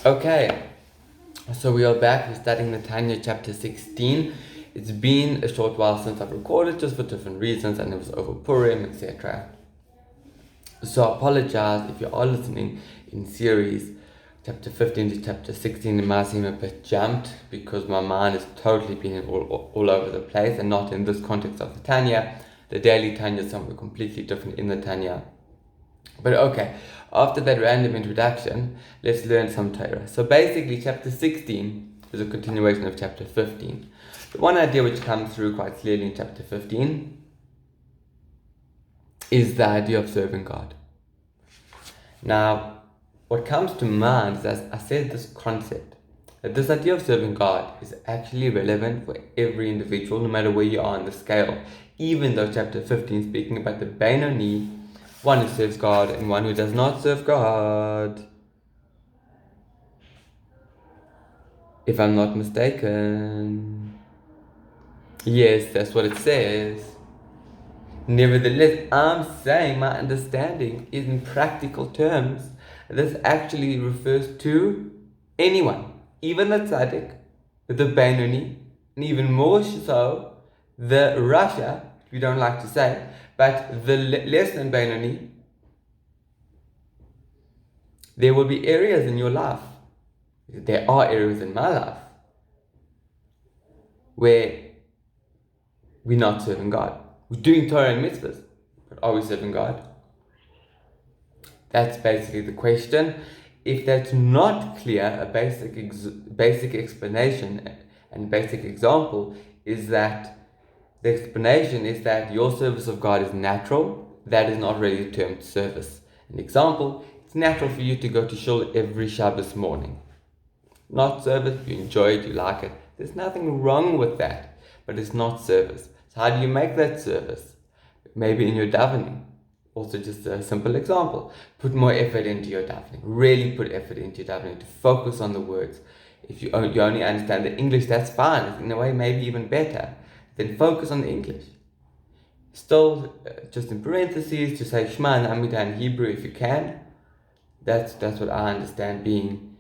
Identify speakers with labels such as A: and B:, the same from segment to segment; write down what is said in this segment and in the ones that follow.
A: Okay, so we are back. We're studying the Tanya chapter 16. It's been a short while since I've recorded, just for different reasons, and it was over Purim, etc. So I apologize if you are listening in series chapter 15 to chapter 16. It might seem a bit jumped because my mind has totally been all over the place, and not in this context of the Tanya. The daily Tanya is something completely different in the Tanya. But okay, after that random introduction, let's learn some Torah. So basically, chapter 16 is a continuation of chapter 15. The one idea which comes through quite clearly in chapter 15 is the idea of serving God. Now, what comes to mind is, as I said, this concept that this idea of serving God is actually relevant for every individual, no matter where you are on the scale. Even though chapter 15 is speaking about the Benoni, one who serves God and one who does not serve God, if I'm not mistaken. Yes, that's what it says. Nevertheless, I'm saying my understanding is in practical terms. This actually refers to anyone, even the tzaddik, the Benoni, and even more so the Rasha, we don't like to say, but the less than Benoni. There will be areas in your life, there are areas in my life, where we're not serving God. We're doing Torah and mitzvahs, but are we serving God? That's basically the question. If that's not clear, a basic explanation and basic example is that the explanation is that your service of God is natural. That is not really termed service. An example, it's natural for you to go to shul every Shabbos morning. Not service, you enjoy it, you like it. There's nothing wrong with that, but it's not service. So how do you make that service? Maybe in your davening. Also, just a simple example. Put more effort into your davening. Really put effort into your davening to focus on the words. If you only understand the English, that's fine. In a way, maybe even better. Then focus on the English. Still, just in parentheses, to say Shema and Amidah in Hebrew if you can. That's what I understand being,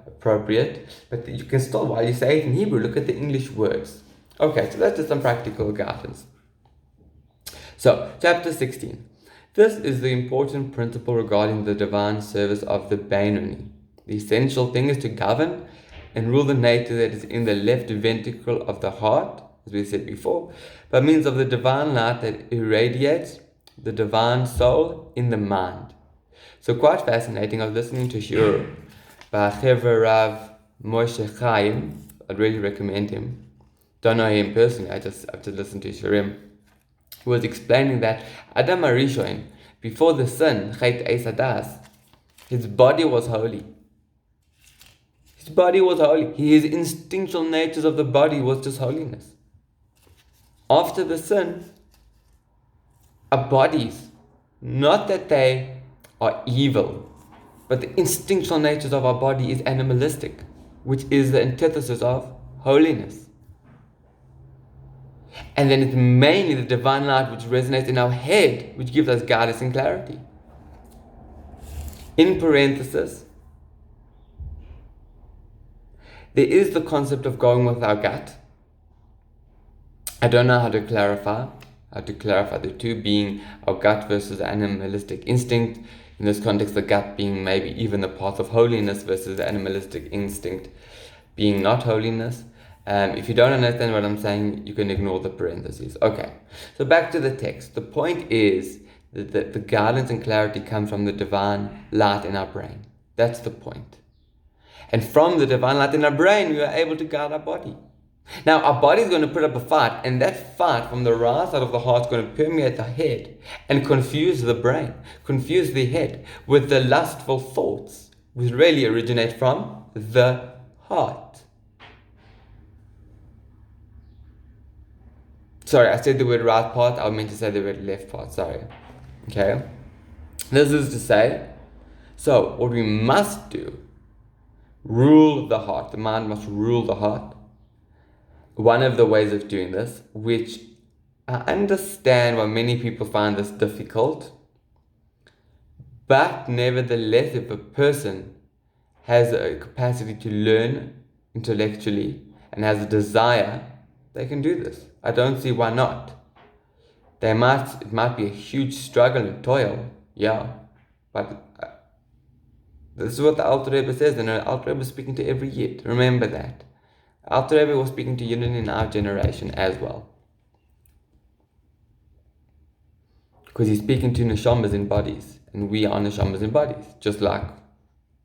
A: appropriate. But you can still, while you say it in Hebrew, look at the English words. Okay, so that's just some practical guidance. So, chapter 16. This is the important principle regarding the divine service of the Benoni. The essential thing is to govern and rule the nature that is in the left ventricle of the heart, as we said before, by means of the divine light that irradiates the divine soul in the mind. So quite fascinating. I was listening to Shur by Chaver Rav Moshe Chaim. I'd really recommend him. Don't know him personally, I've just listened to Shurim. He was explaining that Adam Arishon, before the sin, Chet Eis Hadas, his body was holy. His body was holy. His instinctual natures of the body was just holiness. After the sin, our bodies, not that they are evil, but the instinctual natures of our body is animalistic, which is the antithesis of holiness. And then it's mainly the divine light which resonates in our head, which gives us guidance and clarity. In parenthesis, there is the concept of going with our gut. I don't know how to clarify the two, being our gut versus animalistic instinct. In this context, the gut being maybe even the path of holiness versus the animalistic instinct being not holiness. If you don't understand what I'm saying, you can ignore the parentheses. Okay, so back to the text. The point is that the guidance and clarity come from the divine light in our brain. That's the point. And from the divine light in our brain, we are able to guide our body. Now, our body is going to put up a fight, and that fight from the right side of the heart is going to permeate the head and confuse the brain, confuse the head with the lustful thoughts, which really originate from the heart. Sorry, I said the word right part. I meant to say the word left part. Sorry. Okay. This is to say, so what we must do, rule the heart. The mind must rule the heart. One of the ways of doing this, which I understand why many people find this difficult, but nevertheless, if a person has a capacity to learn intellectually and has a desire, they can do this. I don't see why not. It might be a huge struggle and toil, yeah, but this is what the Alter Rebbe says, and the Alter Rebbe is speaking to every Yid. Remember that. Alter Rebbe was speaking to Yidden in our generation as well. Because he's speaking to neshamas in bodies, and we are neshamas in bodies, just like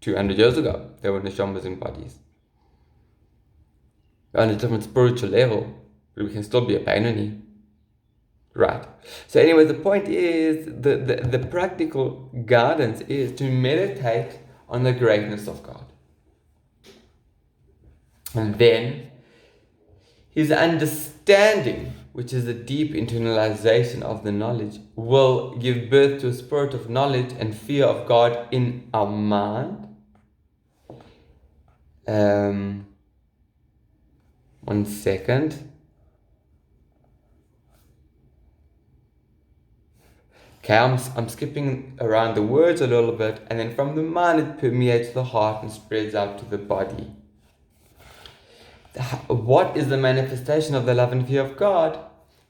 A: 200 years ago, there were neshamas in bodies. We're on a different spiritual level, but we can still be a Bainani. Right. So anyway, the point is, the practical guidance is to meditate on the greatness of God. And then his understanding, which is a deep internalization of the knowledge, will give birth to a spirit of knowledge and fear of God in our mind. One second. Okay, I'm skipping around the words a little bit, and then from the mind it permeates the heart and spreads out to the body. What is the manifestation of the love and fear of God?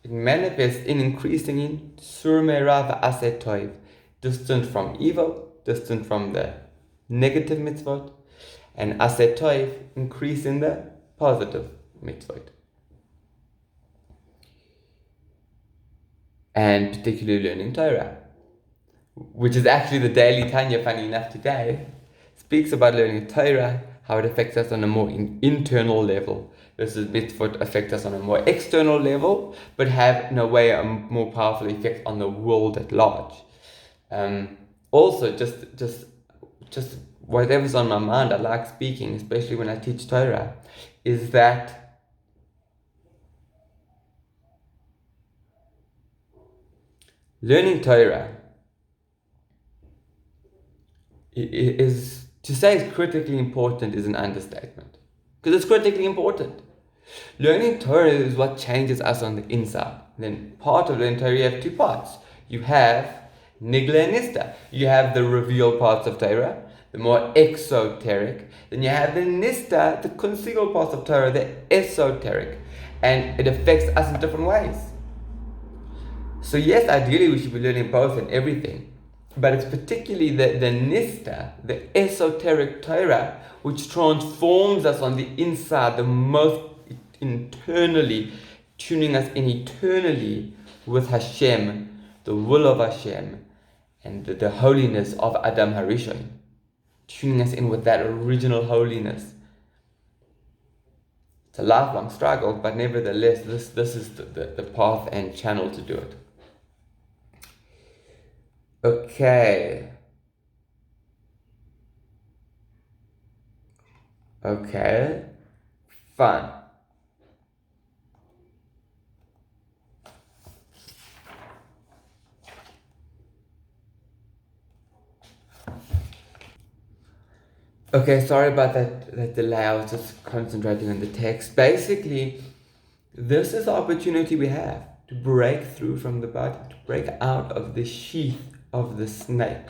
A: It manifests in increasing in surmera v'aseh tov, distant from evil, distant from the negative mitzvot, and aseh tov, increase in the positive mitzvot. And particularly learning Torah, which is actually the daily Tanya, funny enough, today, speaks about learning Torah, how it affects us on a more internal level. This is mitzvot affect us on a more external level, but have in a way a more powerful effect on the world at large. Also, just whatever's on my mind, I like speaking, especially when I teach Torah, is that learning Torah is, to say it's critically important is an understatement. Because it's critically important. Learning Torah is what changes us on the inside. Then part of learning Torah, you have two parts. You have Nigla and Nista. You have the revealed parts of Torah, the more exoteric. Then you have the Nista, the concealed parts of Torah, the esoteric. And it affects us in different ways. So yes, ideally we should be learning both and everything, but it's particularly the Nista, the esoteric Torah, which transforms us on the inside, the most internally, tuning us in eternally with Hashem, the will of Hashem, and the holiness of Adam Harishon, tuning us in with that original holiness. It's a lifelong struggle, but nevertheless, this is the path and channel to do it. Okay, fine. Okay, sorry about that delay. I was just concentrating on the text. Basically, this is the opportunity we have to break through from the body, to break out of the sheath of the snake,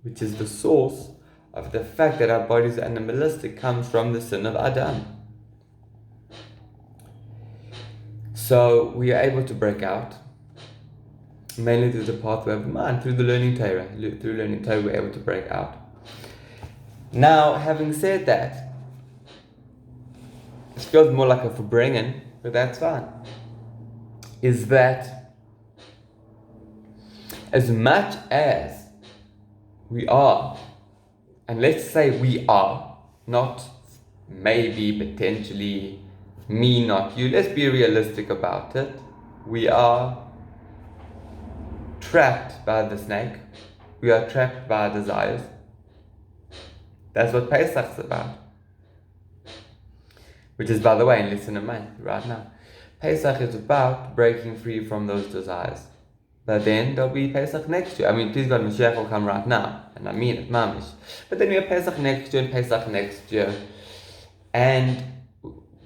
A: which is the source of the fact that our bodies are animalistic, comes from the sin of Adam. So we are able to break out, mainly through the pathway of the mind, through the learning Torah. Through learning Torah, we're able to break out. Now, having said that, it feels more like a verbringen, but that's fine. Is that as much as we are, and let's say we are, not maybe, potentially, me, not you, let's be realistic about it. We are trapped by the snake. We are trapped by our desires. That's what Pesach's about. Which is, by the way, in lesson of mine right now. Pesach is about breaking free from those desires. But then there'll be Pesach next year. I mean, please God, Mashiach will come right now. And I mean it, mamish. But then we have Pesach next year and Pesach next year. And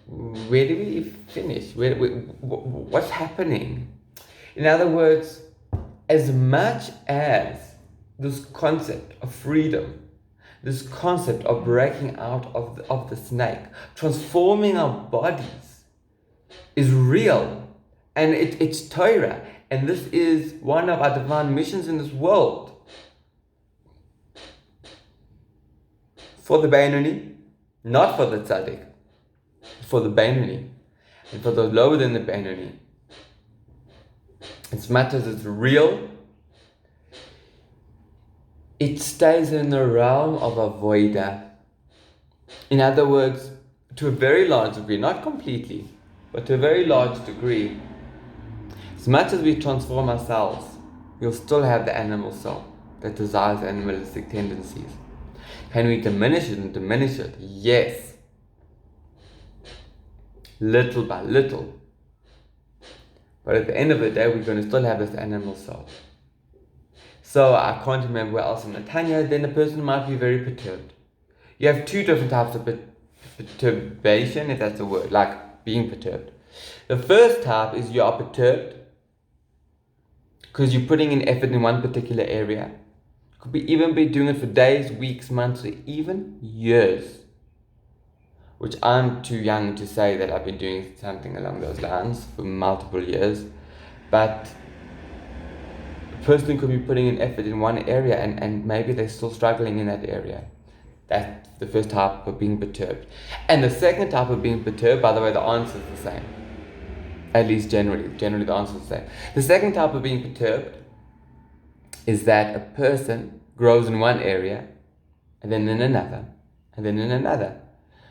A: where do we finish? What's happening? In other words, as much as this concept of freedom, this concept of breaking out of the snake, transforming our bodies, is real, and it's Torah, and this is one of our divine missions in this world. For the Beinoni, not for the Tzaddik, for the Beinoni, and for those lower than the Beinoni. As much as it's real, it stays in the realm of avoida. In other words, to a very large degree, not completely, but to a very large degree, as much as we transform ourselves, we'll still have the animal soul that desires animalistic tendencies. Can we diminish it and diminish it? Yes. Little by little. But at the end of the day, we're going to still have this animal soul. So I can't remember where else in the Tanya, then the person might be very perturbed. You have two different types of perturbation, if that's a word, like being perturbed. The first type is you are perturbed because you're putting in effort in one particular area. Could be even be doing it for days, weeks, months, or even years. Which I'm too young to say that I've been doing something along those lines for multiple years. But a person could be putting in effort in one area and maybe they're still struggling in that area. That's the first type of being perturbed. And the second type of being perturbed, by the way, the answer is the same. At least generally the answer is the same. The second type of being perturbed is that a person grows in one area, and then in another, and then in another.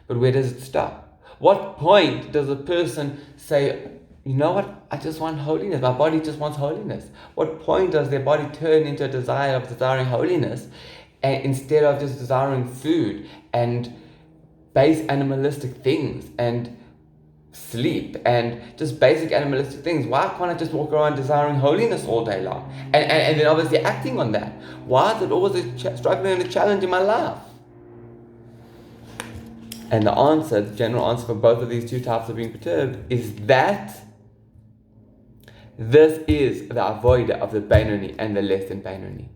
A: But where does it stop? What point does a person say, you know what, I just want holiness, my body just wants holiness? What point does their body turn into a desire of desiring holiness, instead of just desiring food and base animalistic things and sleep and just basic animalistic things? Why can't I just walk around desiring holiness all day long and then obviously acting on that? Why is it always a struggling and a challenge in my life? And the answer, the general answer for both of these two types of being perturbed, is that this is the avoider of the Beinoni and the less than Beinoni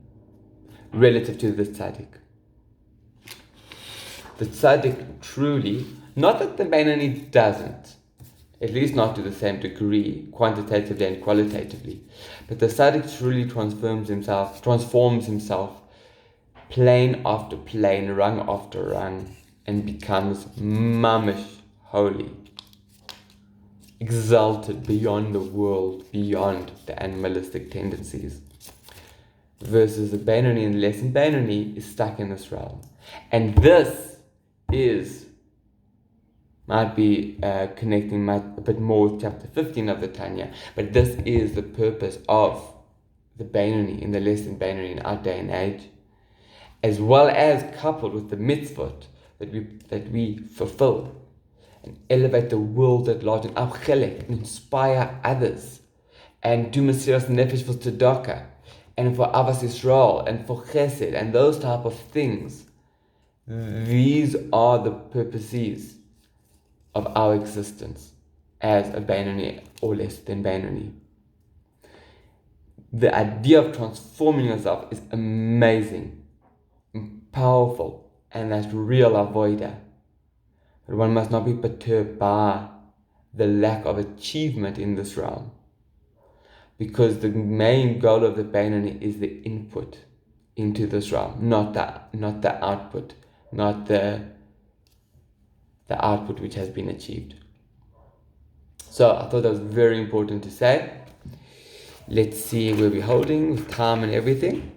A: relative to the tzaddik. The tzaddik truly, not that the Beinoni doesn't, at least not to the same degree, quantitatively and qualitatively, but the tzaddik truly transforms himself plane after plane, rung after rung, and becomes mamish holy, exalted beyond the world, beyond the animalistic tendencies. Versus the Beinoni and the less than Beinoni is stuck in this realm. And this might be connecting a bit more with chapter 15 of the Tanya, but this is the purpose of the Beinoni and the less than Beinoni in our day and age, as well as coupled with the mitzvot that we fulfill and elevate the world at large and and inspire others and do Mesiras Nefesh for tzedakah and for Avas Yisrael and for Chesed and those type of things. These are the purposes of our existence as a Beinoni or less than Beinoni. The idea of transforming yourself is amazing, powerful, and that's real avoida. But one must not be perturbed by the lack of achievement in this realm, because the main goal of the Beinoni is the input into this realm, not the output, not the output which has been achieved. So I thought that was very important to say. Let's see where we're holding with time and everything.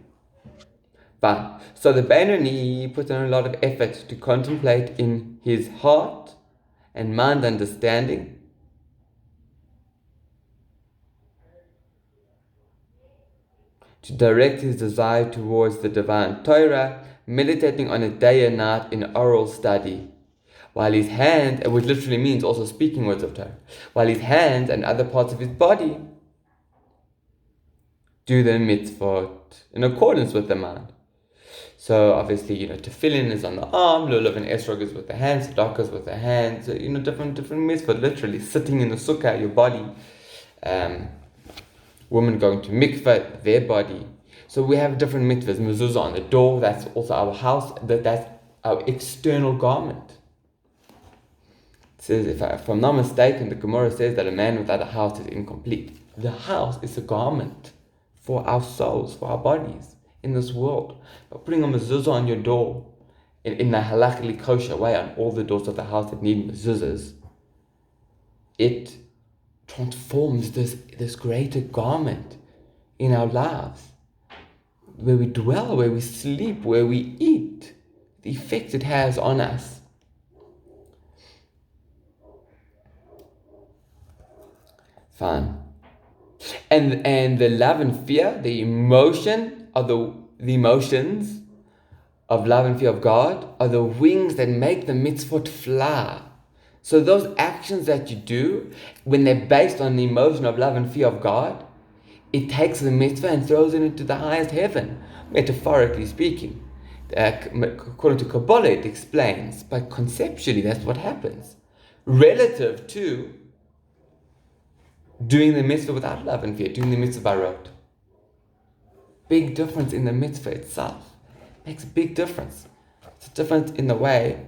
A: Fine. So the Beinoni puts in a lot of effort to contemplate in his heart and mind understanding, to direct his desire towards the divine Torah, meditating on it day and night in oral study, while his hands, which literally means also speaking words of Torah, while his hands and other parts of his body do the mitzvot in accordance with the mind. So obviously, tefillin is on the arm, lulav and esrog is with the hands, tzedakah is with the hands, different mitzvot, literally sitting in the sukkah, your body, women going to mikveh, their body. So we have different mitzvahs. Mezuzah on the door, that's also our house, that's our external garment. It says, if I'm not mistaken, the Gemara says that a man without a house is incomplete. The house is a garment for our souls, for our bodies in this world. But putting a mezuzah on your door, in the halachically kosher way, on all the doors of the house that need mezuzahs, it transforms this greater garment in our lives, where we dwell, where we sleep, where we eat, the effect it has on us. Fine. And the love and fear, the emotion of the emotions of love and fear of God are the wings that make the mitzvot fly. So those actions that you do, when they're based on the emotion of love and fear of God, it takes the mitzvah and throws it into the highest heaven, metaphorically speaking. According to Kabbalah, it explains, but conceptually, that's what happens. Relative to doing the mitzvah without love and fear, doing the mitzvah by rote. Big difference in the mitzvah itself. Makes a big difference. It's different in the way,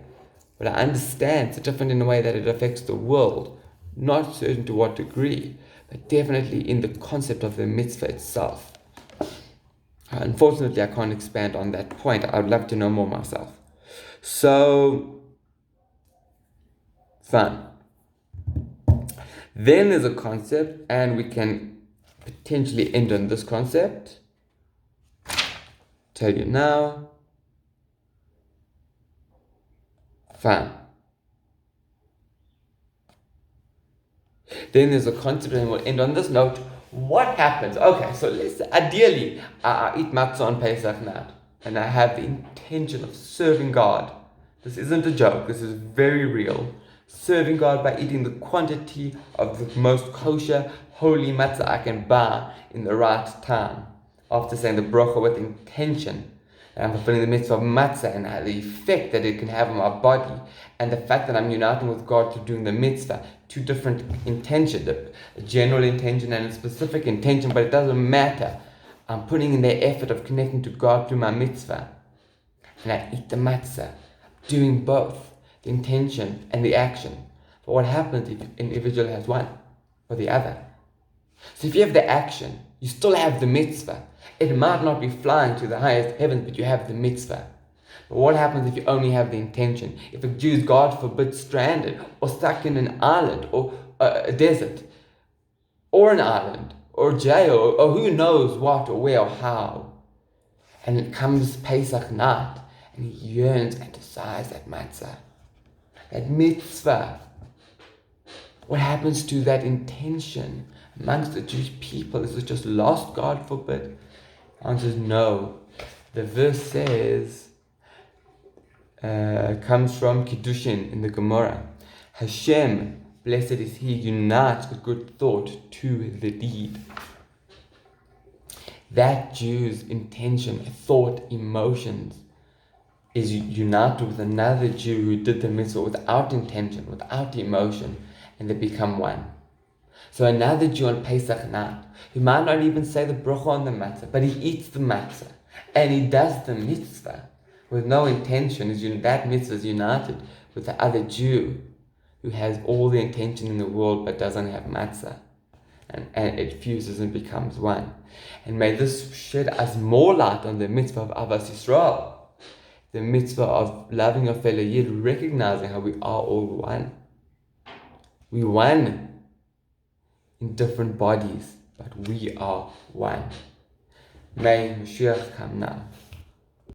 A: but I understand it's different in the way that it affects the world. Not certain to what degree, but definitely in the concept of the mitzvah itself. Unfortunately, I can't expand on that point. I would love to know more myself. So, fun. Then there's a concept, and we can potentially end on this concept. Tell you now. Fine. Then there's a concept, and we'll end on this note. What happens? Okay, so let's say, ideally, I eat matzah on Pesach night, and I have the intention of serving God. This isn't a joke, this is very real. Serving God by eating the quantity of the most kosher, holy matzah I can buy in the right time. After saying the bracha with intention, and I'm fulfilling the mitzvah of matzah and the effect that it can have on my body, and the fact that I'm uniting with God through doing the mitzvah. Two different intentions, a general intention and a specific intention, but it doesn't matter. I'm putting in the effort of connecting to God through my mitzvah, and I eat the matzah, doing both. The intention and the action. But what happens if an individual has one or the other? So if you have the action, you still have the mitzvah. It might not be flying to the highest heavens, but you have the mitzvah. But what happens if you only have the intention? If a Jew is, God forbid, stranded or stuck in an island or a desert or an island or jail or who knows what or where or how, and it comes Pesach night and he yearns and desires that matzah, that mitzvah. What happens to that intention amongst the Jewish people? Is it just lost, God forbid? The answer is no. The verse says, comes from Kiddushin in the Gemara. Hashem, blessed is He, unites the good thought to the deed. That Jew's intention, thought, emotions is united with another Jew who did the mitzvah without intention, without emotion, and they become one. So another Jew on Pesach night, who might not even say the bracha on the matzah, but he eats the matzah, and he does the mitzvah with no intention, that mitzvah is united with the other Jew who has all the intention in the world but doesn't have matzah. And it fuses and becomes one. And may this shed us more light on the mitzvah of Avas Yisrael, the mitzvah of loving your fellow Yid, recognizing how we are all one. We one in different bodies, but we are one. May Mashiach come now.